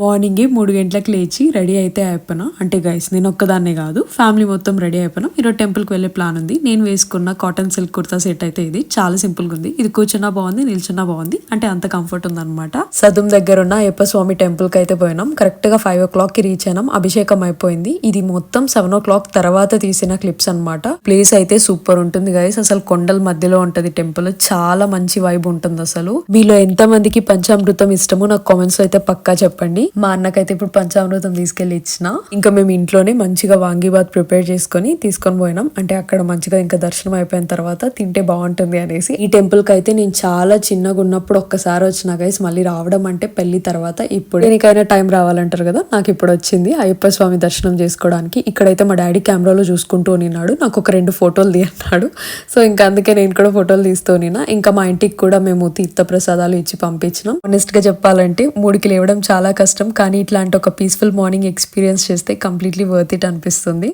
మార్నింగే 3 గంటలకు లేచి రెడీ అయితే అయిపోయినా. అంటే గైస్ నేను ఒక్కదాన్నే కాదు, ఫ్యామిలీ మొత్తం రెడీ అయిపోయినాం. ఈరోజు టెంపుల్కి వెళ్ళే ప్లాన్ ఉంది. నేను వేసుకున్న కాటన్ సిల్క్ కుర్తా సెట్ అయితే ఇది చాలా సింపుల్ గా ఉంది. ఇది కూర్చున్నా బాగుంది, నిల్చున్నా బాగుంది, అంటే అంత కంఫర్ట్ ఉంది అనమాట. సదుం దగ్గర ఉన్న అయ్యప్ప స్వామి టెంపుల్ కి అయితే పోయినాం. కరెక్ట్ గా 5 o'clock కి రీచ్ అయినాం. అభిషేకం అయిపోయింది. ఇది మొత్తం 7 o'clock తర్వాత తీసిన క్లిప్స్ అనమాట. ప్లేస్ అయితే సూపర్ ఉంటుంది గైస్. అసలు కొండల మధ్యలో ఉంటది టెంపుల్. చాలా మంచి వైబ్ ఉంటుంది. అసలు మీలో ఎంత మందికి పంచామృతం ఇష్టమో నాకు కామెంట్స్ లో అయితే పక్కా చెప్పండి. మా అన్నకైతే ఇప్పుడు పంచామృతం తీసుకెళ్లి ఇచ్చిన. ఇంకా మేము ఇంట్లోనే మంచిగా వాంగీబాత్ ప్రిపేర్ తీసుకొని పోయినాం. అంటే అక్కడ మంచిగా ఇంకా దర్శనం అయిపోయిన తర్వాత తింటే బాగుంటుంది అనేసి. ఈ టెంపుల్ కి అయితే నేను చాలా చిన్నగా ఉన్నప్పుడు ఒక్కసారి వచ్చిన గైస్. మళ్ళీ రావడం అంటే పెళ్లి తర్వాత. ఇప్పుడు దేనికైనా టైం రావాలంటారు కదా, నాకు ఇప్పుడు వచ్చింది అయ్యప్ప స్వామి దర్శనం చేసుకోవడానికి. ఇక్కడైతే మా డాడీ కెమెరాలో చూసుకుంటూ ఉన్నాడు. నాకు ఒక 2 ఫోటోలు తీయన్నాడు. సో ఇంకా అందుకే నేను కూడా ఫోటోలు తీస్తూ ఉన్నా. ఇంకా మా ఇంటికి కూడా మేము తీర్థ ప్రసాదాలు ఇచ్చి పంపించినాం. ఆనెస్ట్ గా చెప్పాలంటే 3కి లేవడం చాలా కష్టం, కానీ ఇట్లాంటి ఒక పీస్ఫుల్ మార్నింగ్ ఎక్స్పీరియన్స్ చేస్తే కంప్లీట్లీ వర్త్ ఇట్ అనిపిస్తుంది.